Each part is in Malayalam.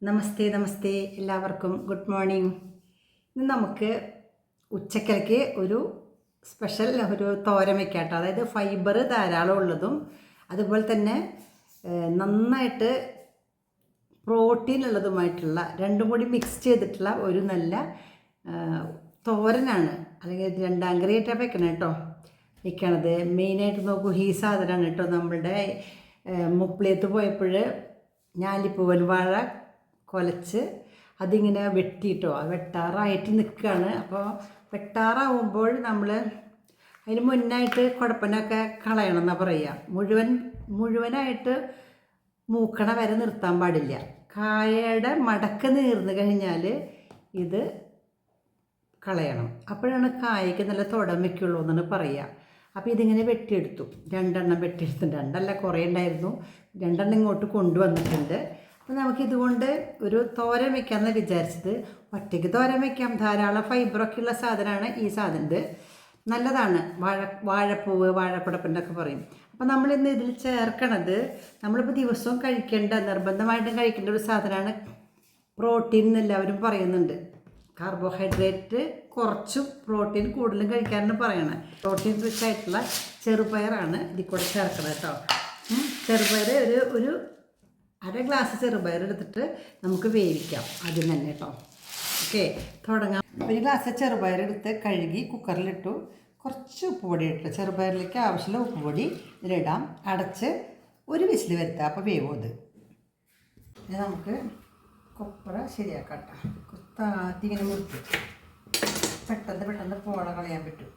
നമസ്തേ നമസ്തേ എല്ലാവർക്കും ഗുഡ് മോർണിംഗ്. ഇന്ന് നമുക്ക് ഉച്ചക്കലയ്ക്ക് ഒരു സ്പെഷ്യൽ ഒരു തോരൻ വയ്ക്കാം കേട്ടോ. അതായത് ഫൈബർ ധാരാളം ഉള്ളതും അതുപോലെ തന്നെ നന്നായിട്ട് പ്രോട്ടീൻ ഉള്ളതുമായിട്ടുള്ള രണ്ടും കൂടി മിക്സ് ചെയ്തിട്ടുള്ള ഒരു നല്ല തോരനാണ്. അല്ലെങ്കിൽ രണ്ടാം കറിയായിട്ടാണ് വെക്കണം കേട്ടോ. വെക്കണത് മെയിനായിട്ട് നോക്കൂ, ഈ സാധനമാണ് കേട്ടോ. നമ്മളുടെ മുപ്പിളിയത്ത് പോയപ്പോൾ ഞാലിപ്പൂവൻ വാഴ കുലച്ച് അതിങ്ങനെ വെട്ടിയിട്ടോ, വെട്ടാറായിട്ട് നിൽക്കുകയാണ്. അപ്പോൾ വെട്ടാറാവുമ്പോൾ നമ്മൾ അതിന് മുന്നായിട്ട് കുഴപ്പനൊക്കെ കളയണം എന്നാണ് പറയുക. മുഴുവനായിട്ട് മൂക്കണ വരെ നിർത്താൻ പാടില്ല. കായയുടെ മടക്ക് നീർന്നു കഴിഞ്ഞാൽ ഇത് കളയണം. അപ്പോഴാണ് കായയ്ക്ക് നല്ല തുടം വയ്ക്കുള്ളൂ എന്നാണ് പറയുക. അപ്പോൾ ഇതിങ്ങനെ വെട്ടിയെടുത്തു, രണ്ടെണ്ണം വെട്ടിയെടുത്തു. രണ്ടല്ല, കുറേ ഉണ്ടായിരുന്നു. രണ്ടെണ്ണം ഇങ്ങോട്ട് കൊണ്ടുവന്നിട്ടുണ്ട്. അപ്പോൾ നമുക്കിതുകൊണ്ട് ഒരു തോരൻ വയ്ക്കാമെന്ന് വിചാരിച്ചത്. ഒറ്റയ്ക്ക് തോരൻ വയ്ക്കാം, ധാരാളം ഫൈബറൊക്കെ ഉള്ള സാധനമാണ് ഈ സാധനം. നല്ലതാണ്. വാഴപ്പൂവ്, വാഴക്കുടപ്പൻ്റെ ഒക്കെ പറയും. അപ്പോൾ നമ്മളിന്ന് ഇതിൽ ചേർക്കണത്, നമ്മളിപ്പോൾ ദിവസവും കഴിക്കേണ്ട, നിർബന്ധമായിട്ടും കഴിക്കേണ്ട ഒരു സാധനമാണ് പ്രോട്ടീൻ എന്ന് എല്ലാവരും പറയുന്നുണ്ട്. കാർബോഹൈഡ്രേറ്റ് കുറച്ചും പ്രോട്ടീൻ കൂടുതലും കഴിക്കാനാണ് പറയണത്. പ്രോട്ടീൻ റിച്ച് ആയിട്ടുള്ള ചെറുപയറാണ് ഇതിൽ കൂടെ ചേർക്കണം കേട്ടോ. ചെറുപയർ ഒരു അര ഗ്ലാസ് ചെറുപയർ എടുത്തിട്ട് നമുക്ക് വേവിക്കാം ആദ്യം തന്നെ കേട്ടോ. ഓക്കെ, തുടങ്ങാം. ഒരു ഗ്ലാസ് ചെറുപയർ എടുത്ത് കഴുകി കുക്കറിലിട്ടു. കുറച്ച് ഉപ്പുപൊടി ഇട്ടു. ചെറുപയറിലേക്ക് ആവശ്യമുള്ള ഉപ്പുപൊടി ഇതിലിടാം. അടച്ച് ഒരു വിസിൽ വരുത്തുക. അപ്പോൾ വേവും അത്. ഇനി നമുക്ക് കൊപ്പറ ശരിയാക്കാം കേട്ടോ. താത്തി ഇങ്ങനെ മുറിക്കും. പെട്ടെന്ന് പോള കളയാൻ പറ്റും.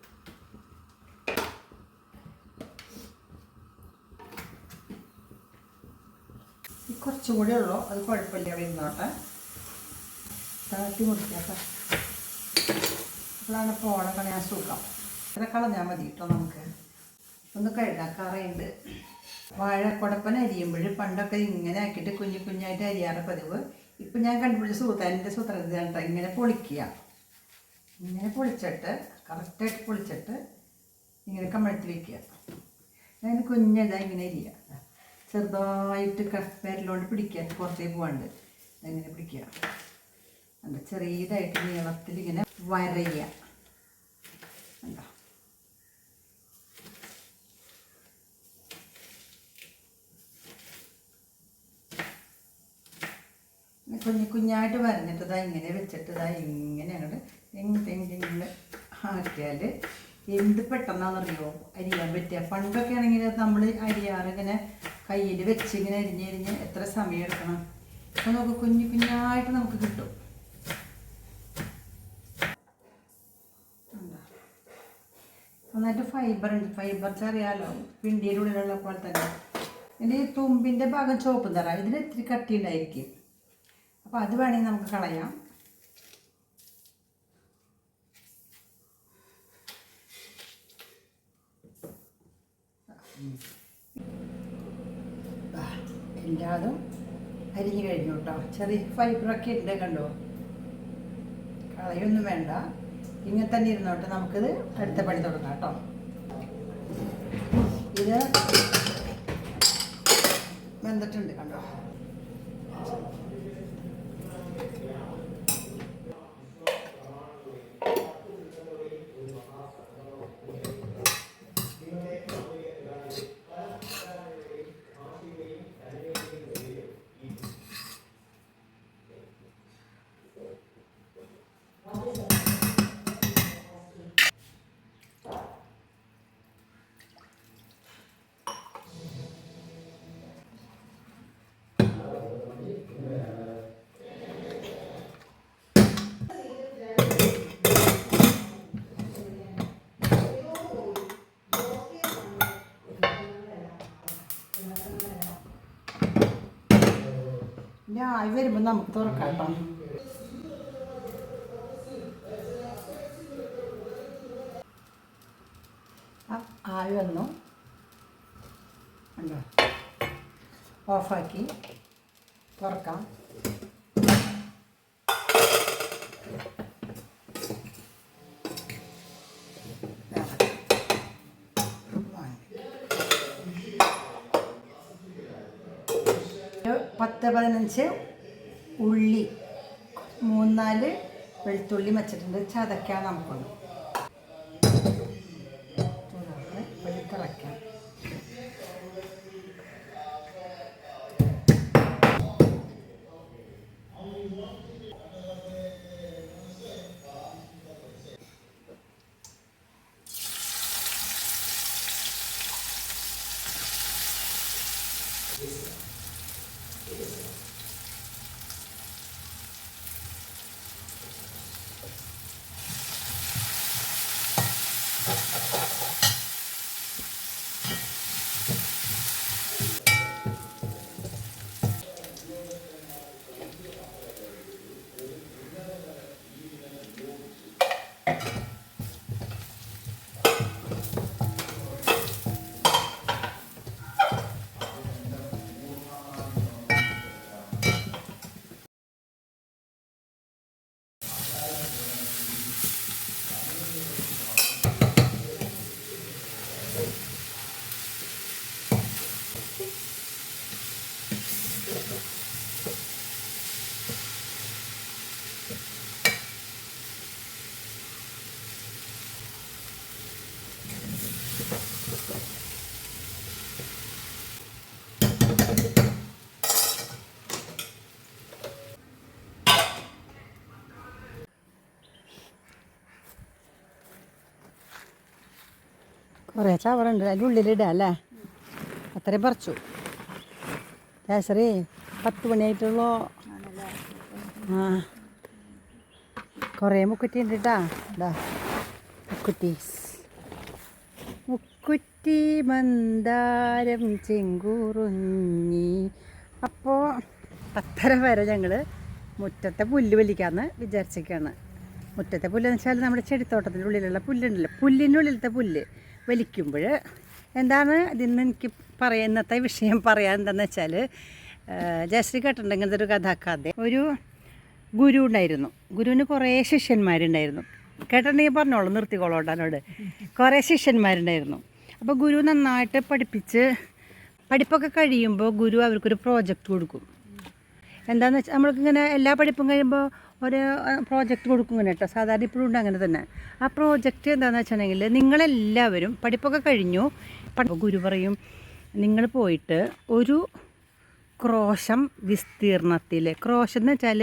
കുറച്ചും കൂടി ഉള്ളൂ, അത് കുഴപ്പമില്ല. അവിടെ ഇരുന്നോട്ടെ. താത്തി മുറിക്കാട്ടോ. അപ്പോഴാണ് പോള കളയാൻ സുഖം. ഇത്ര കളഞ്ഞാൽ മതി കേട്ടോ. നമുക്ക് ഒന്ന് കഴുകാൻ കറയുണ്ട്. വാഴക്കുടപ്പൻ അരിയുമ്പോൾ പണ്ടൊക്കെ ഇങ്ങനെ ആക്കിയിട്ട് കുഞ്ഞായിട്ട് അരിയാറ് പതിവ്. ഇപ്പം ഞാൻ കണ്ടുപിടിച്ച എൻ്റെ സൂത്രത്തിൽ കേട്ടോ. ഇങ്ങനെ പൊളിക്കുക. ഇങ്ങനെ പൊളിച്ചിട്ട് കറക്റ്റായിട്ട് പൊളിച്ചിട്ട് ഇങ്ങനെ കമഴ്ത്തി വയ്ക്കുക. അങ്ങനെ കുഞ്ഞതാ ഇങ്ങനെ അരിയുക. ചെറുതായിട്ട് വിരലോണ്ട് പിടിക്കുക. പുറത്തേക്ക് പോകാണ്ട് ഇങ്ങനെ പിടിക്കുക. അല്ല, ചെറിയതായിട്ട് നീളത്തിൽ ഇങ്ങനെ വരയുക. എന്താ കുഞ്ഞായിട്ട് വരഞ്ഞിട്ട് ഇതാ ഇങ്ങനെ വെച്ചിട്ട് ഇതാ ഇങ്ങനെ അങ്ങോട്ട് തെങ്ങിങ്ങനെ ആക്കിയാൽ എന്ത് പെട്ടെന്നാണെന്നറിയോ അരിയാൻ പറ്റുക. പണ്ടൊക്കെ ആണെങ്കിൽ നമ്മൾ അരിയാറിങ്ങനെ കയ്യിൽ വെച്ച് ഇങ്ങനെ അരിഞ്ഞ് എത്ര സമയം എടുക്കണം. അപ്പോൾ നമുക്ക് കുഞ്ഞായിട്ട് നമുക്ക് കിട്ടും. നന്നായിട്ട് ഫൈബർ ഉണ്ട്. ഫൈബർ അറിയാലോ, പിണ്ടിയുടെ ഉള്ളിലുള്ള പോലെ തന്നെ. ഇതിൻ്റെ ഈ തുമ്പിൻ്റെ ഭാഗം ചുവപ്പ് തരാം. ഇതിന് ഇത്തിരി കട്ടി ഉണ്ടായിരിക്കും. അപ്പോൾ അത് വേണമെങ്കിൽ നമുക്ക് കളയാം. എല്ലാതും അരിഞ്ഞു കഴിഞ്ഞു കേട്ടോ. ചെറിയ ഫൈബറൊക്കെ ഉണ്ട്, കണ്ടോ. കളയൊന്നും വേണ്ട, ഇങ്ങനെ തന്നെ ഇരുന്നോട്ടെ. നമുക്കിത് അടുത്ത പണി തുടങ്ങാം കേട്ടോ. ഇത് വെന്തിട്ടുണ്ട്, കണ്ടോ. ആയി വരുമ്പോൾ നമുക്ക് തുറക്കാം കേട്ടോ. ആയി വന്നു, ഉണ്ടോ. ഓഫാക്കി തുറക്കാം. ഒരു 10-15 ഉള്ളി 3-4 വെളുത്തുള്ളി വെച്ചിട്ടുണ്ട്, ചതയ്ക്കാൻ നമുക്കൊന്ന് തിളയ്ക്കാം. കുറേ ചവറുണ്ട്, അതിൻ്റെ ഉള്ളിലിടാം അല്ലേ? അത്രയും പറിച്ചു. കേസറി 10 മണിയായിട്ടുള്ളൂ. ആ കുറേ മുക്കുറ്റി ഉണ്ട് കേട്ടാ. ഇതാ മുക്കുറ്റി മന്ദാരം ചെങ്കൂറുഞ്ഞി. അപ്പോൾ 10:30 വരെ ഞങ്ങൾ മുറ്റത്തെ പുല്ല് വലിക്കാമെന്ന് വിചാരിച്ചേക്കാണ്. മുറ്റത്തെ പുല്ലെന്ന് വെച്ചാൽ നമ്മുടെ ചെടിത്തോട്ടത്തിൻ്റെ ഉള്ളിലുള്ള പുല്ലുണ്ടല്ലോ, പുല്ലിൻ്റെ ഉള്ളിലത്തെ പുല്ല് വലിക്കുമ്പോൾ എന്താണ് ഇതിന്ന് എനിക്ക് ഇന്നത്തെ വിഷയം പറയാൻ എന്താണെന്ന് വെച്ചാൽ, ജയശ്രീ കേട്ടിട്ടുണ്ട് ഇങ്ങനത്തെ ഒരു കഥാക്കാതെ. ഒരു ഗുരു ഉണ്ടായിരുന്നു. ഗുരുവിന് കുറേ ശിഷ്യന്മാരുണ്ടായിരുന്നു. കേട്ടിട്ടുണ്ടെങ്കിൽ പറഞ്ഞോളൂ, നിർത്തിക്കോളോട്ടാനോട്. കുറേ ശിഷ്യന്മാരുണ്ടായിരുന്നു. അപ്പോൾ ഗുരു നന്നായിട്ട് പഠിപ്പൊക്കെ കഴിയുമ്പോൾ ഗുരു അവർക്കൊരു പ്രോജക്റ്റ് കൊടുക്കും. എന്താണെന്ന് വെച്ചാൽ നമ്മൾക്കിങ്ങനെ എല്ലാ പഠിപ്പും കഴിയുമ്പോൾ ഒരു പ്രോജക്റ്റ് കൊടുക്കും ഇങ്ങനെ കേട്ടോ. സാധാരണ ഇപ്പോഴും ഉണ്ട് അങ്ങനെ തന്നെ. ആ പ്രോജക്റ്റ് എന്താണെന്ന് വെച്ചിട്ടുണ്ടെങ്കിൽ, നിങ്ങളെല്ലാവരും പഠിപ്പൊക്കെ കഴിഞ്ഞു. ഗുരു പറയും, നിങ്ങൾ പോയിട്ട് ഒരു ക്രോശം വിസ്തീർണത്തിൽ, ക്രോശം എന്ന് വെച്ചാൽ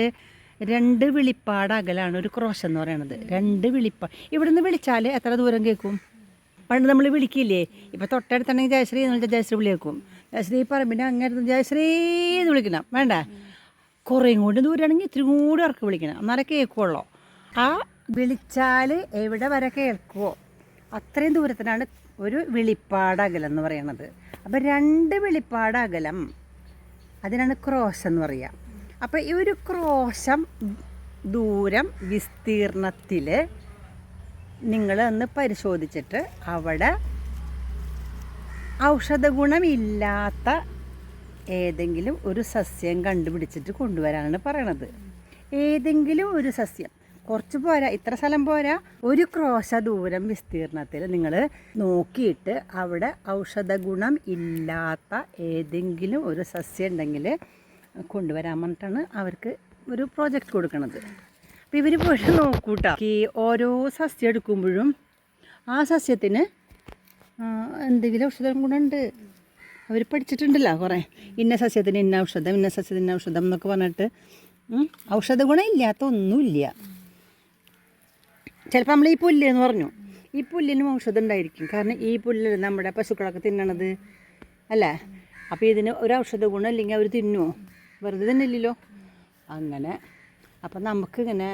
2 വിളിപ്പാട് അകലാണ് ഒരു ക്രോശം എന്ന് പറയുന്നത്. 2 വിളിപ്പാട്. ഇവിടെ നിന്ന് വിളിച്ചാൽ എത്ര ദൂരം കേൾക്കും? പണ്ട് നമ്മൾ വിളിക്കില്ലേ, ഇപ്പോൾ തൊട്ടടുത്തുണ്ടെങ്കിൽ ജയശ്രീ എന്ന് വിളിച്ചാൽ ജയശ്രീ വിളി കേൾക്കും. ജയശ്രീ പറമ്പിൻ്റെ അങ്ങനെ ജയശ്രീ എന്ന് വിളിക്കണം, വേണ്ട. കുറേയും കൂടി ദൂരമാണെങ്കിൽ ഇത്തിരി കൂടി ഇറക്കി വിളിക്കണം, എന്നാലേ കേൾക്കുള്ളൂ. ആ വിളിച്ചാൽ എവിടെ വരെ കേൾക്കുമോ അത്രയും ദൂരത്തിനാണ് ഒരു വിളിപ്പാട് അകലം എന്ന് പറയുന്നത്. അപ്പോൾ 2 വിളിപ്പാട് അകലം, അതിനാണ് ക്രോശം എന്ന് പറയുക. അപ്പോൾ ഈ ഒരു ക്രോശം ദൂരം വിസ്തീർണത്തിൽ നിങ്ങൾ ഒന്ന് പരിശോധിച്ചിട്ട് അവിടെ ഔഷധ ഗുണമില്ലാത്ത ഏതെങ്കിലും ഒരു സസ്യം കണ്ടുപിടിച്ചിട്ട് കൊണ്ടുവരാനാണ് പറയണത്. ഏതെങ്കിലും ഒരു സസ്യം, കുറച്ച് പോരാ, ഇത്ര സ്ഥലം പോരാ, ഒരു ക്രോശ ദൂരം വിസ്തീർണത്തിൽ നിങ്ങൾ നോക്കിയിട്ട് അവിടെ ഔഷധ ഗുണം ഇല്ലാത്ത ഏതെങ്കിലും ഒരു സസ്യം ഉണ്ടെങ്കിൽ കൊണ്ടുവരാൻ പറഞ്ഞിട്ടാണ് അവർക്ക് ഒരു പ്രോജക്റ്റ് കൊടുക്കുന്നത്. അപ്പോൾ ഇവർ പോയിട്ട് നോക്കൂട്ടോ. ഈ ഓരോ സസ്യം എടുക്കുമ്പോഴും ആ സസ്യത്തിന് എന്തെങ്കിലും ഔഷധ ഗുണമുണ്ട്. അവർ പഠിച്ചിട്ടുണ്ടല്ലോ കുറേ, ഇന്ന സസ്യത്തിന് ഇന്ന ഔഷധം, ഇന്ന സസ്യത്തിന് ഇന്ന ഔഷധം എന്നൊക്കെ പറഞ്ഞിട്ട്. ഔഷധ ഗുണം ഇല്ലാത്ത ഒന്നുമില്ല. ചിലപ്പോൾ നമ്മൾ ഈ പുല്ല് എന്ന് പറഞ്ഞു, ഈ പുല്ലിനും ഔഷധം ഉണ്ടായിരിക്കും. കാരണം ഈ പുല്ല് നമ്മുടെ പശുക്കളൊക്കെ തിന്നണത് അല്ലേ. അപ്പോൾ ഇതിന് ഒരു ഔഷധ ഗുണം ഇല്ലെങ്കിൽ അവർ തിന്നുമോ? വെറുതെ തിന്നില്ലല്ലോ. അങ്ങനെ അപ്പം നമുക്കിങ്ങനെ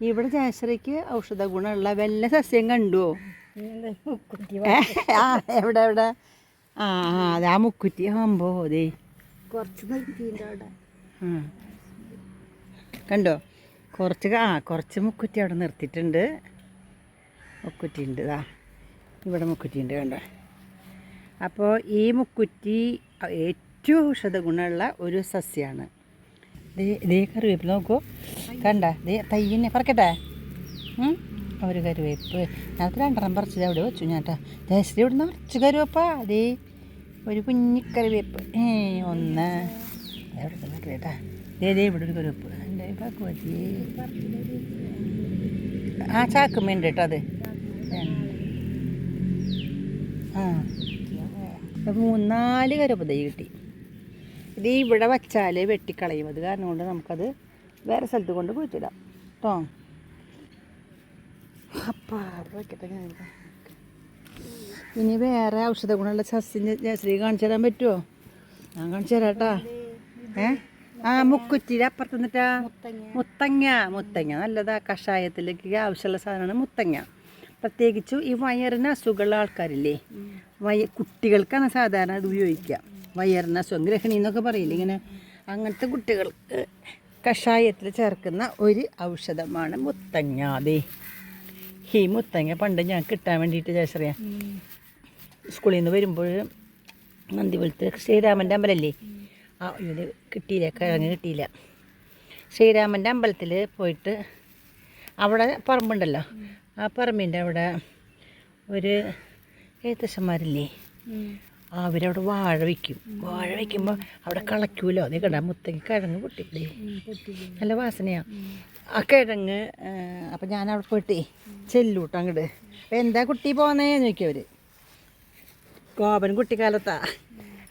ഇവിടെ ജയശ്രീക്ക് ഔഷധ ഗുണമുള്ള വല്ല സസ്യം കണ്ടുവോ? എവിടെ എവിടെ? അതെ, ആ മുക്കുറ്റി ആകുമ്പോൾ അതെ കുറച്ച് കണ്ടോ, കുറച്ച് മുക്കുറ്റി അവിടെ നിർത്തിയിട്ടുണ്ട്. മുക്കുറ്റി ഉണ്ട്, ഇവിടെ മുക്കുറ്റി ഉണ്ട്, കണ്ടോ. അപ്പോൾ ഈ മുക്കുറ്റി ഏറ്റവും ഔഷധ ഗുണമുള്ള ഒരു സസ്യമാണ്. ഇതേ കറിവേപ്പില നോക്കൂ, കണ്ട തയ്യന്നെ പറക്കട്ടെ. ഒരു കറിവേപ്പ് ഞാനത് 2 പറിച്ചത് അവിടെ വെച്ചു ഞാൻ കേട്ടോ. ജയശ്രീ ഇവിടെ നിറച്ച് കറിവേപ്പാ. അതേ ഒരു കുഞ്ഞിക്കറിവേപ്പ്, 1 എവിടെ കേട്ടാ. ഇതേ ഇവിടെ ഒരു കരുപ്പ് എൻ്റെ പക്കുവത്തി ആ ചാക്കുമ്മയുണ്ട് കേട്ടോ അത്. ആ 3-4 കരുപ്പ് തൈ കിട്ടി. ഇത് ഇവിടെ വച്ചാൽ വെട്ടിക്കളയും. അത് കാരണം കൊണ്ട് നമുക്കത് വേറെ സ്ഥലത്ത് കൊണ്ട് കുഴിച്ചിടാം കേട്ടോ. അപ്പം അവിടെ വയ്ക്കട്ടെ. ഇനി വേറെ ഔഷധ ഗുണമുള്ള സസ്യം ജയശ്രീ കാണിച്ചു തരാൻ പറ്റുമോ? ഞാൻ കാണിച്ചു തരാം കേട്ടോ. ആ മുക്കുറ്റിയുടെ അപ്പുറത്ത് നിന്നിട്ടാ മുത്തങ്ങ നല്ലതാ. കഷായത്തിലേക്ക് ആവശ്യമുള്ള സാധനമാണ് മുത്തങ്ങ. പ്രത്യേകിച്ചു ഈ വയറിന് അസുഖമുള്ള ആൾക്കാരില്ലേ, കുട്ടികൾക്കാണ് സാധാരണ ഇത് ഉപയോഗിക്കുക. വയറിന് അസുഖം, ഗ്രഹിണി എന്നൊക്കെ പറയില്ലേ ഇങ്ങനെ, അങ്ങനത്തെ കുട്ടികൾക്ക് കഷായത്തിൽ ചേർക്കുന്ന ഒരു ഔഷധമാണ് മുത്തങ്ങ. അതെ, ഈ മുത്തങ്ങ പണ്ട് ഞാൻ കിട്ടാൻ വേണ്ടിയിട്ട് ജയശ്രീയ സ്കൂളിൽ നിന്ന് വരുമ്പോൾ നന്ദിപുരത്ത് ശ്രീരാമൻ്റെ അമ്പലമല്ലേ, ആ ഇത് കിട്ടിയില്ല, കിഴങ്ങ് കിട്ടിയില്ല. ശ്രീരാമൻ്റെ അമ്പലത്തിൽ പോയിട്ട് അവിടെ പറമ്പുണ്ടല്ലോ, ആ പറമ്പിൻ്റെ അവിടെ ഒരു എഴുത്തച്ഛന്മാരില്ലേ, അവരവിടെ വാഴ വയ്ക്കുമ്പോൾ അവിടെ കളയ്ക്കൂലോ. അതേ കണ്ട മുത്തങ്ങ കിഴങ്ങ് പൊട്ടില്ലേ, നല്ല വാസനയാണ് ആ കിഴങ്ങ്. അപ്പം ഞാൻ അവിടെ പോയിട്ടേ ചെല്ലൂട്ടോ അങ്ങോട്ട്. അപ്പം എന്താ കുട്ടി പോകുന്നതെന്ന് ചോദിക്കും അവർ. ഗോപൻ കുട്ടിക്കാലത്താ.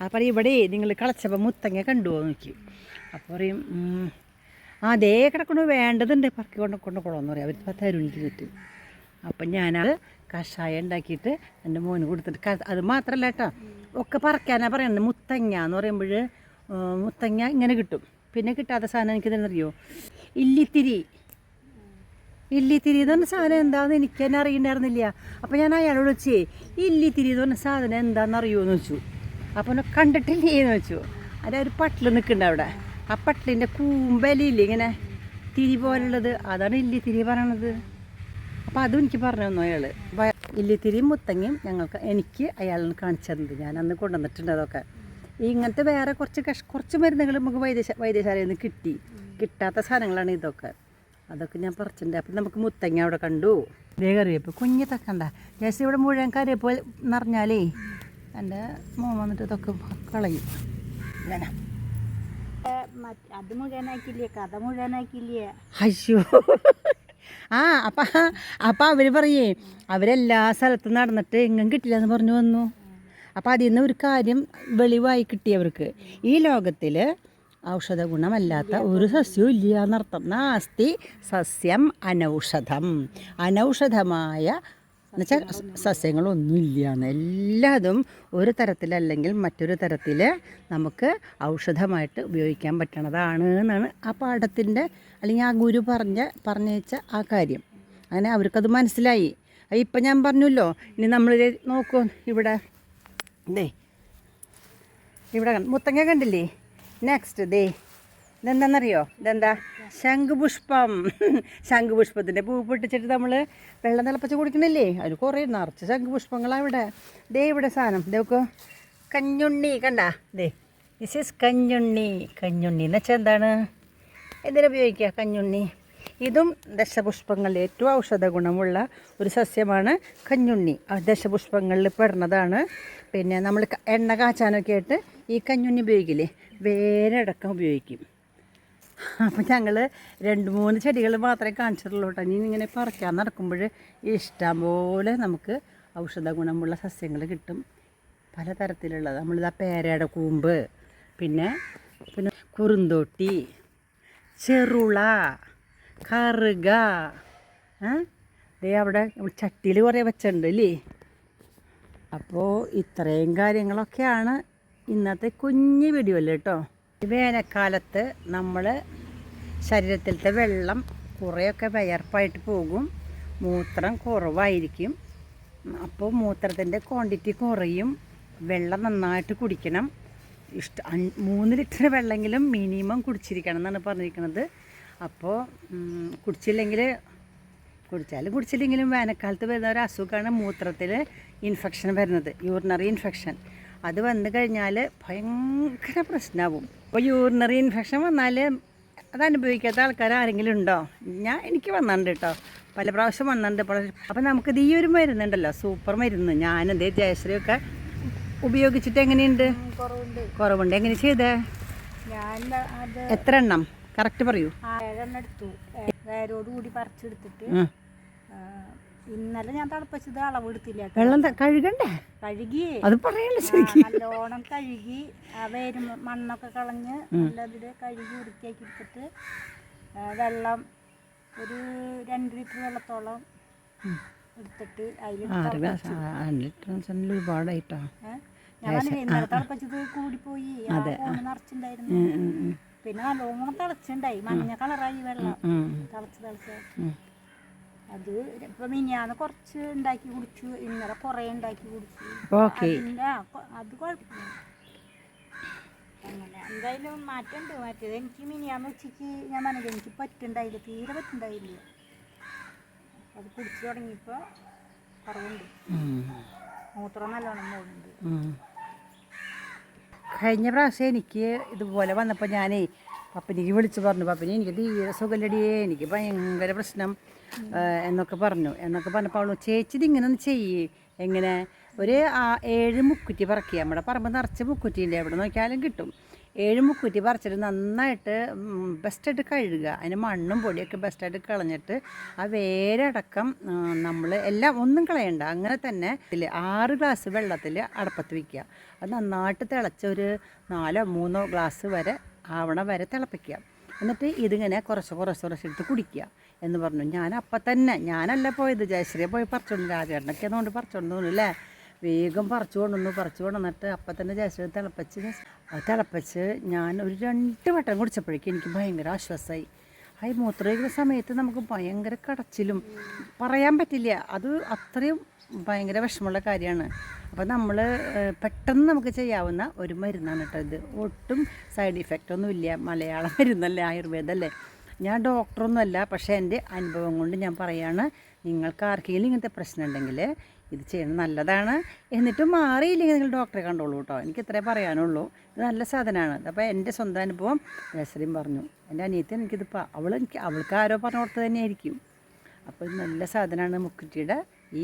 അപ്പം ഇവിടെ നിങ്ങൾ കളച്ചപ്പോൾ മുത്തങ്ങ കണ്ടുപോകും നോക്കും. അപ്പോൾ പറയും അതേ കിടക്കണു, വേണ്ടതുണ്ട് പറക്കി കൊണ്ടുപോകണമെന്ന് പറയും. അവർ തരുണിക്ക് ചുറ്റും. അപ്പം ഞാനത് കഷായം ഉണ്ടാക്കിയിട്ട് എൻ്റെ മോന് കൊടുത്തിട്ട്, അത് മാത്രമല്ല കേട്ടോ, ഒക്കെ പറക്കാനാണ് പറയുന്നത്. മുത്തങ്ങ എന്ന് പറയുമ്പോൾ മുത്തങ്ങ ഇങ്ങനെ കിട്ടും. പിന്നെ കിട്ടാത്ത സാധനം എനിക്ക് തന്നെറിയോ, ഇല്ലിത്തിരി എന്ന് പറഞ്ഞ സാധനം എന്താണെന്ന് എനിക്ക് തന്നെ അറിയണ്ടായിരുന്നില്ല. അപ്പോൾ ഞാൻ അയാളോട് വെച്ചേ ഇല്ലിത്തിരി എന്ന് പറഞ്ഞ സാധനം എന്താണെന്ന് അറിയുമോ എന്ന് വെച്ചു. അപ്പോൾ കണ്ടിട്ടില്ലേന്ന് വെച്ചു. അതിൻ്റെ ഒരു പട്ടിൽ നിൽക്കുന്നുണ്ട് അവിടെ. ആ പട്ടിലിൻ്റെ കൂമ്പലില്ലേ ഇങ്ങനെ തിരി പോലുള്ളത്, അതാണ് ഇല്ലിത്തിരി പറയണത്. അപ്പോൾ അതും എനിക്ക് പറഞ്ഞു തന്നു അയാൾ. ഇല്ലിത്തിരിയും മുത്തങ്ങയും എനിക്ക് അയാളിന് കാണിച്ചു തന്നത്. ഞാൻ അന്ന് കൊണ്ടുവന്നിട്ടുണ്ട് അതൊക്കെ. ഇങ്ങനത്തെ വേറെ കുറച്ച് മരുന്നുകൾ നമുക്ക് വൈദ്യശാലയിൽ നിന്ന് കിട്ടാത്ത സാധനങ്ങളാണ് ഇതൊക്കെ. അതൊക്കെ ഞാൻ പറിച്ചിട്ടുണ്ട്. അപ്പം നമുക്ക് മുത്തങ്ങ അവിടെ കണ്ടു. ഇതേ കറിവേപ്പ് കുഞ്ഞ് തക്കണ്ട ജേഴ്സി ഇവിടെ മുഴുവൻ കറിവേപ്പ് നിറഞ്ഞാലേ എൻ്റെ മോൻ വന്നിട്ട് ഇതൊക്കെ കളയും. ഇങ്ങനെ അത് മുഴുവനാക്കില്ലേ, കഥ മുഴുവനാക്കില്ലേ. അയ്യോ ആ അപ്പം അവർ പറയേ അവരെല്ലാ സ്ഥലത്തും നടന്നിട്ട് എങ്ങും കിട്ടില്ല എന്ന് പറഞ്ഞു വന്നു. അപ്പം അതിൽ നിന്ന് ഒരു കാര്യം വെളിവായി കിട്ടിയവർക്ക്, ഈ ലോകത്തിൽ ഔഷധ ഗുണമല്ലാത്ത ഒരു സസ്യവും ഇല്ല എന്നർത്ഥം. നാസ്തി സസ്യം അനൗഷധമായ എന്നുവെച്ചാൽ സസ്യങ്ങളൊന്നുമില്ല എന്ന്. എല്ലാതും ഒരു തരത്തിലല്ലെങ്കിൽ മറ്റൊരു തരത്തിൽ നമുക്ക് ഉപയോഗിക്കാൻ പറ്റണതാണ് എന്നാണ് ആ പാഠത്തിൻ്റെ അല്ലെങ്കിൽ ആ ഗുരു പറഞ്ഞേച്ച ആ കാര്യം. അങ്ങനെ അവർക്കത് മനസ്സിലായി. ഇപ്പം ഞാൻ പറഞ്ഞല്ലോ, ഇനി നമ്മൾ നോക്കൂ ഇവിടെ മുത്തങ്ങ കണ്ടില്ലേ. നെക്സ്റ്റ് ഇതെന്താണെന്നറിയോ, ഇതെന്താ ശംഖുപുഷ്പത്തിൻ്റെ പൂ പൊട്ടിച്ചിട്ട് നമ്മൾ വെള്ളം തിളപ്പിച്ച് കുടിക്കണില്ലേ, അതിന് കുറേ നിറച്ച് ശംഖുപുഷ്പങ്ങളാണ് ഇവിടെ. ഇവിടെ സാധനം ഇതൊക്കെ കഞ്ഞുണ്ണി കണ്ട. ദിസ് ഈസ് കഞ്ഞുണ്ണി എന്ന് വെച്ചാൽ എന്താണ്, എന്തിനുപയോഗിക്കുക കഞ്ഞുണ്ണി? ഇതും ദശപുഷ്പങ്ങളിൽ ഏറ്റവും ഔഷധ ഗുണമുള്ള ഒരു സസ്യമാണ് കഞ്ഞുണ്ണി. ദശപുഷ്പങ്ങളിൽ പെടുന്നതാണ്. പിന്നെ നമ്മൾ എണ്ണ കാച്ചാനൊക്കെ ആയിട്ട് ഈ കഞ്ഞുണ്ണി ഉപയോഗിക്കില്ലേ, വേരടക്കം ഉപയോഗിക്കും. അപ്പം ഞങ്ങൾ 2-3 ചെടികൾ മാത്രമേ കാണിച്ചിട്ടുള്ളൂ കേട്ടോ. ഇനി ഇങ്ങനെ പറിക്കാൻ നടക്കുമ്പോൾ ഇഷ്ടംപോലെ നമുക്ക് ഔഷധ ഗുണമുള്ള സസ്യങ്ങൾ കിട്ടും, പലതരത്തിലുള്ളത്. നമ്മളിതാ പേരയുടെ കൂമ്പ്, പിന്നെ കുറുന്തോട്ടി, ചെറുള, കറുക, അവിടെ ചട്ടിയിൽ കുറേ വെച്ചിട്ടുണ്ട് അല്ലേ. അപ്പോൾ ഇത്രയും കാര്യങ്ങളൊക്കെയാണ് ഇന്നത്തെ കുഞ്ഞു വീഡിയോ അല്ലേ കേട്ടോ. വേനൽക്കാലത്ത് നമ്മൾ ശരീരത്തിലത്തെ വെള്ളം കുറേയൊക്കെ വിയർപ്പായിട്ട് പോകും, മൂത്രം കുറവായിരിക്കും. അപ്പോൾ മൂത്രത്തിൻ്റെ ക്വാണ്ടിറ്റി കുറയും. വെള്ളം നന്നായിട്ട് കുടിക്കണം. 3 ലിറ്റർ വെള്ളമെങ്കിലും മിനിമം കുടിച്ചിരിക്കണം എന്നാണ് പറഞ്ഞിരിക്കുന്നത്. അപ്പോൾ കുടിച്ചില്ലെങ്കിലും വേനൽക്കാലത്ത് വരുന്ന ഒരു അസുഖമാണ് മൂത്രത്തിൽ ഇൻഫെക്ഷൻ വരുന്നത്, യൂറിനറി ഇൻഫെക്ഷൻ. അത് വന്നു കഴിഞ്ഞാൽ ഭയങ്കര പ്രശ്നമാവും. അപ്പോൾ യൂറിനറി ഇൻഫെക്ഷൻ വന്നാൽ അത് അനുഭവിക്കാത്ത ആൾക്കാർ ആരെങ്കിലും ഉണ്ടോ? എനിക്ക് വന്നിട്ടുണ്ട് കേട്ടോ, പല പ്രാവശ്യം വന്നിട്ടുണ്ട്. അപ്പോൾ നമുക്കിത് ഈ ഒരു മരുന്നുണ്ടല്ലോ, സൂപ്പർ മരുന്ന്, ഞാനതേ ജയശ്രീയൊക്കെ ഉപയോഗിച്ചിട്ട് എങ്ങനെയുണ്ട്? കുറവുണ്ട്. എങ്ങനെ ചെയ്തേ? എത്ര എണ്ണം? കറക്റ്റ് പറയൂ. 7 എടുത്തു. വേരോട് കൂടി പറിച്ചെടുത്തിട്ട് ഇന്നലെ ഞാൻ തിളപ്പിച്ചത് അളവെടുത്തില്ല. വെള്ളം കഴുകണ്ടേ? കഴുകി അത് പറയല്ലോ. നല്ലോണം കഴുകി ആ വേര് മണ്ണൊക്കെ കളഞ്ഞ് നല്ലതിൽ കഴുകി വൃത്തിയാക്കി എടുത്തിട്ട് വെള്ളം ഒരു 2 ലിറ്റർ വെള്ളത്തോളം എടുത്തിട്ട് അതിൽ ഒരുപാടായിട്ടോ. ഞാൻ ഇന്നലെ തിളപ്പിച്ചത് കൂടിപ്പോയി, നിറച്ചിണ്ടായിരുന്നു. പിന്നെ നല്ലോണം തിളച്ചുണ്ടായി, മഞ്ഞ കളറായി വെള്ളം തിളച്ച്. അത് ഇപ്പൊ മിനിയാന്ന് കുറച്ച് ഉണ്ടാക്കി കുടിച്ചു, ഇന്നലെ കുറെ ഉണ്ടാക്കി കുടിച്ചു. അത് കുഴപ്പമില്ല. അങ്ങനെ എന്തായാലും മാറ്റമുണ്ട്. മറ്റേത് എനിക്ക് മിനിയാന്ന് ഉച്ചയ്ക്ക് ഞാൻ പറഞ്ഞത് എനിക്ക് പറ്റുണ്ടായില്ല, തീരെ പറ്റുണ്ടായില്ല. അത് കുടിച്ചു തുടങ്ങിയപ്പോൾ കുറവുണ്ട്, മൂത്രം നല്ലോണം പോകുന്നുണ്ട്. കഴിഞ്ഞ പ്രാവശ്യം എനിക്ക് ഇതുപോലെ വന്നപ്പോൾ ഞാനേ പപ്പനിക്ക് വിളിച്ച് പറഞ്ഞു, പപ്പനി എനിക്ക് തീരെ സുഖമില്ലടിയേ, എനിക്ക് ഭയങ്കര പ്രശ്നം എന്നൊക്കെ പറഞ്ഞപ്പോൾ അവൾ ചേച്ചി ഇതിങ്ങനെ ഒന്ന് ചെയ്യേ, എങ്ങനെ ഒരു 7 മുക്കുറ്റി പറിക്കുക. നമ്മുടെ പറമ്പ് നിറച്ച് മുക്കുറ്റിൻ്റെ എവിടെ നോക്കിയാലും കിട്ടും. 7 മുക്കുറ്റി പറിച്ചിട്ട് നന്നായിട്ട് ബെസ്റ്റായിട്ട് കഴുകുക, അതിന് മണ്ണും പൊടിയൊക്കെ ബെസ്റ്റായിട്ട് കളഞ്ഞിട്ട് ആ വേരടക്കം നമ്മൾ എല്ലാം ഒന്നും കളയണ്ട, അങ്ങനെ തന്നെ 6 ഗ്ലാസ് വെള്ളത്തിൽ അടപ്പത്ത് വയ്ക്കുക. അത് നന്നായിട്ട് തിളച്ച ഒരു 4-3 ഗ്ലാസ് വരെ ആവണ വരെ തിളപ്പിക്കുക. എന്നിട്ട് ഇതിങ്ങനെ കുറച്ച് എടുത്ത് കുടിക്കുക എന്ന് പറഞ്ഞു. അപ്പം തന്നെ ഞാനല്ല പോയത്, ജയശ്രീയെ പോയി പറിച്ചോണ്ട്, രാജേട്ടനൊക്കെ അതുകൊണ്ട് പറിച്ചോണ്ട് തോന്നുന്നു. വേഗം പറിച്ചു കൊണ്ടുവന്നിട്ട് അപ്പം തന്നെ ജയശ്രീ തിളപ്പിച്ച് ഞാൻ ഒരു 2 വട്ടം കുടിച്ചപ്പോഴേക്കും എനിക്ക് ഭയങ്കര ആശ്വാസമായി. ഈ മൂത്രമൊഴിക്കുന്ന സമയത്ത് നമുക്ക് ഭയങ്കര കടച്ചിലും പറയാൻ പറ്റില്ല, അത് അത്രയും ഭയങ്കര വിഷമമുള്ള കാര്യമാണ്. അപ്പോൾ നമ്മൾ പെട്ടെന്ന് നമുക്ക് ചെയ്യാവുന്ന ഒരു മരുന്നാണ് കേട്ടോ ഇത്. ഒട്ടും സൈഡ് ഇഫക്റ്റ് ഒന്നുമില്ല, മലയാളം മരുന്നല്ലേ, ആയുർവേദമല്ലേ. ഞാൻ ഡോക്ടറൊന്നുമല്ല, പക്ഷേ എൻ്റെ അനുഭവം കൊണ്ട് ഞാൻ പറയുകയാണ്, നിങ്ങൾക്ക് ആർക്കെങ്കിലും ഇങ്ങനത്തെ പ്രശ്നം ഉണ്ടെങ്കിൽ ഇത് ചെയ്യണം, നല്ലതാണ്. എന്നിട്ടും മാറിയില്ലെങ്കിൽ നിങ്ങൾ ഡോക്ടറെ കണ്ടോളൂ കേട്ടോ, എനിക്ക് ഇത്രേ പറയാനുള്ളൂ. ഇത് നല്ല സാധനമാണ്. അപ്പോൾ എൻ്റെ സ്വന്തം അനുഭവം ജയശ്രീയും പറഞ്ഞു, എൻ്റെ അനിയത്തി എനിക്കിതിപ്പോൾ അവൾക്ക് ആരോ പറഞ്ഞു കൊടുത്തത് തന്നെയായിരിക്കും. അപ്പോൾ ഇത് നല്ല സാധനമാണ് മുക്കുറ്റിയുടെ ഈ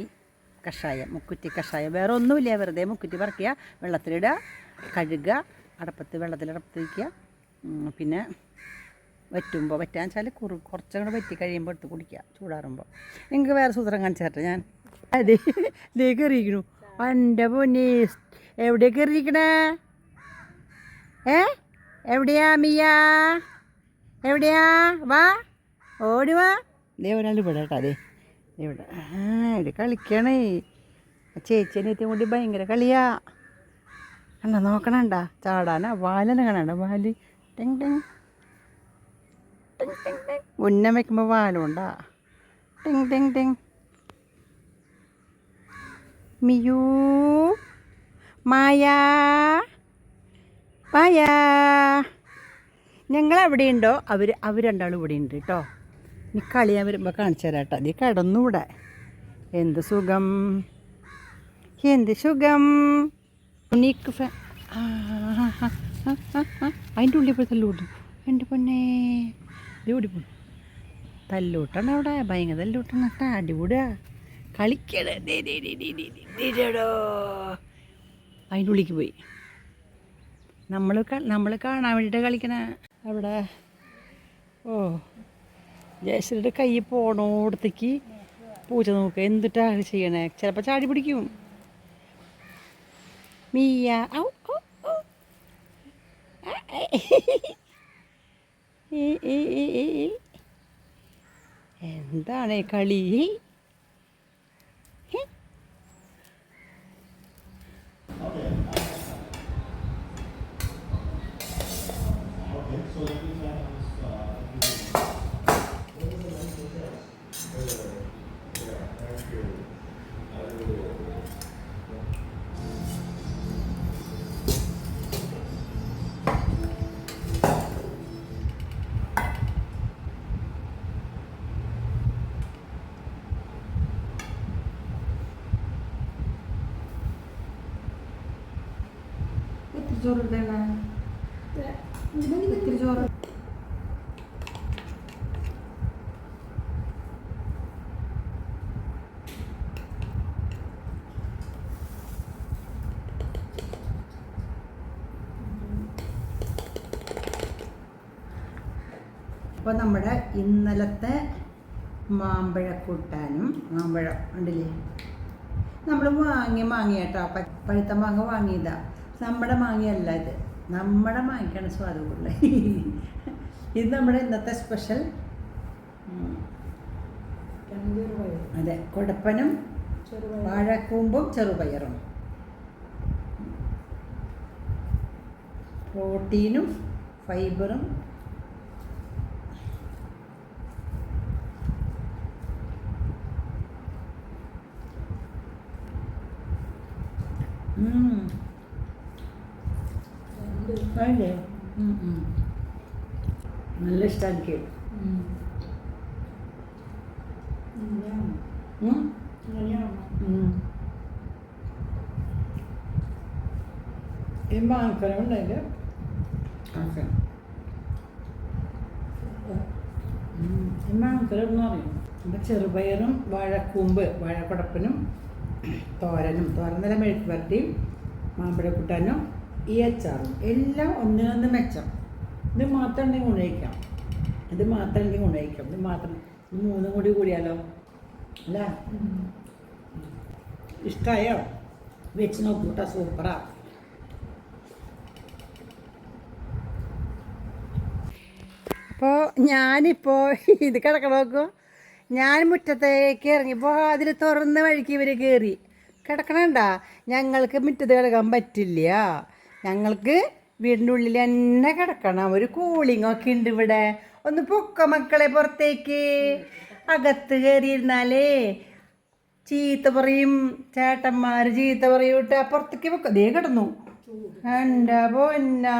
കഷായം, മുക്കുറ്റി കഷായം. വേറെ ഒന്നുമില്ല, വെറുതെ മുക്കുറ്റി പറിക്കുക, വെള്ളത്തിലിടുക, കഴുകുക, വെള്ളത്തിൽ അടപ്പത്ത് വയ്ക്കുക. പിന്നെ വറ്റാന്ന് വെച്ചാൽ കുറച്ചും കൂടെ വറ്റി കഴിയുമ്പോൾ എടുത്ത് കുടിക്കുക ചൂടാറുമ്പോൾ. നിങ്ങൾക്ക് വേറെ സൂത്രം കാണിച്ചു തരട്ടെ ഞാൻ. അതെ ദേ കയറിയിരിക്കണു, എൻ്റെ പൊന്നെ എവിടെ കയറിയിരിക്കണേ? എവിടെയാ മിയ, എവിടെയാ? വാ, ഓടി വാ. ദേ ഒരാൾ ഇവിടെ കേട്ടോ, അതെ ഇവിടെ ഇവിടെ കളിക്കണേ. ചേച്ചിയനിയത്തിയും കൂടി ഭയങ്കര കളിയാ. കണ്ട നോക്കണണ്ട, ചാടാനാ വാലെന്നെ കാണണ്ട, വാല് ടെങ് ടെങ് ടെങ് ടെങ് ടെങ്. ഉന്നം വയ്ക്കുമ്പോൾ വാലുണ്ടാ, ടെങ് ടെങ് ടെങ്. മിയൂ, മായാ, മായാ. ഞങ്ങളെവിടെയുണ്ടോ അവർ രണ്ടാളും ഇവിടെ ഉണ്ട് കേട്ടോ. നീ കളിയാൻ വരുമ്പോൾ കാണിച്ചു തരാം കേട്ടോ. നീ കിടന്നൂടെ, എന്ത് സുഖം, എന്ത് സുഖം. നീക്ക് അതിൻ്റെ ഉള്ളിൽ പോയി തല്ലൂട്ടും, എൻ്റെ പൊന്നെ ഇത് ഓടിപ്പോണു. തല്ലൂട്ടാണ് അവിടെ, ഭയങ്കര തല്ലൂട്ടാണ് കേട്ടോ, അടിപൊളിയാ കളിക്കടോ. അതിൻ്റെ ഉള്ളിലേക്ക് പോയി. നമ്മൾ കാണാൻ വേണ്ടിയിട്ട് കളിക്കണ അവിടെ. ഓ, ജയശ്രീയുടെ കൈ പോണോടത്തേക്ക് പൂച്ച നോക്കുക, എന്തിട്ടാണ് ചെയ്യണേ. ചിലപ്പോൾ ചാടി പിടിക്കും. മിയ, എന്താണ് കളി? ചോറ് ഇത്തിരി ചോറ്. അപ്പോൾ നമ്മുടെ ഇന്നലത്തെ മാമ്പഴ കൂട്ടാനും മാമ്പഴം ഉണ്ടല്ലേ, നമ്മൾ വാങ്ങിയ മാങ്ങ കേട്ടോ, പഴുത്ത മാങ്ങ വാങ്ങിയതാ, നമ്മുടെ മാങ്ങയല്ല ഇത്, നമ്മുടെ മാങ്ങയ്ക്കാണ് സ്വാദ് കൂടുതൽ. ഇത് നമ്മുടെ ഇന്നത്തെ സ്പെഷ്യൽ. അതെ, കുടപ്പനും വാഴക്കൂമ്പും ചെറുപയറും, പ്രോട്ടീനും ഫൈബറും. അല്ലേ, നല്ല ഇഷ്ടമാണ് എനിക്ക്. ഈ മാങ്ങക്കരം ഉണ്ടായിട്ട് ഈ മാങ്ങക്കരം എന്ന് പറയും. അപ്പം ചെറുപയറും വാഴക്കൂമ്പ് വാഴക്കുടപ്പനും തോരൻ നല്ല മെഴുക്ക് വരട്ടിയും മാമ്പഴ കൂട്ടാനും ഈ അച്ചാറും എല്ലാം ഒന്നിനൊന്ന് മെച്ചം. ഇത് മാത്രം ഉണ്ടെങ്കിൽ ഗുണയിക്കാം, ഇത് മാത്രം ഉണ്ടെങ്കിൽ ഗുണയിക്കാം, ഇത് മാത്രം, ഇത് മൂന്നും കൂടി കൂടിയാലോ അല്ല. ഇഷ്ടമായോ? വെച്ച് നോക്കൂട്ടാ, സൂപ്പറാ. അപ്പോൾ ഞാനിപ്പോൾ ഇത് കിടക്കണം നോക്കും, ഞാൻ മുറ്റത്തേക്ക് ഇറങ്ങിയപ്പോൾ അതിൽ തുറന്ന വഴിക്ക് ഇവർ കയറി കിടക്കണണ്ട. ഞങ്ങൾക്ക് മുറ്റത്ത് കിടക്കാൻ പറ്റില്ല, ഞങ്ങൾക്ക് വീടിൻ്റെ ഉള്ളിൽ തന്നെ കിടക്കണം. ഒരു കൂളിംഗ് ഒക്കെ ഉണ്ട് ഇവിടെ. ഒന്ന് പൊക്ക മക്കളെ പുറത്തേക്ക്. അകത്ത് കയറിയിരുന്നാലേ ചീത്ത പറയും, ചേട്ടന്മാർ ചീത്ത പറയൂട്ട. പുറത്തേക്ക് പൊക്ക, ദേ കിടന്നു. എൻ്റെ പൊന്നാ.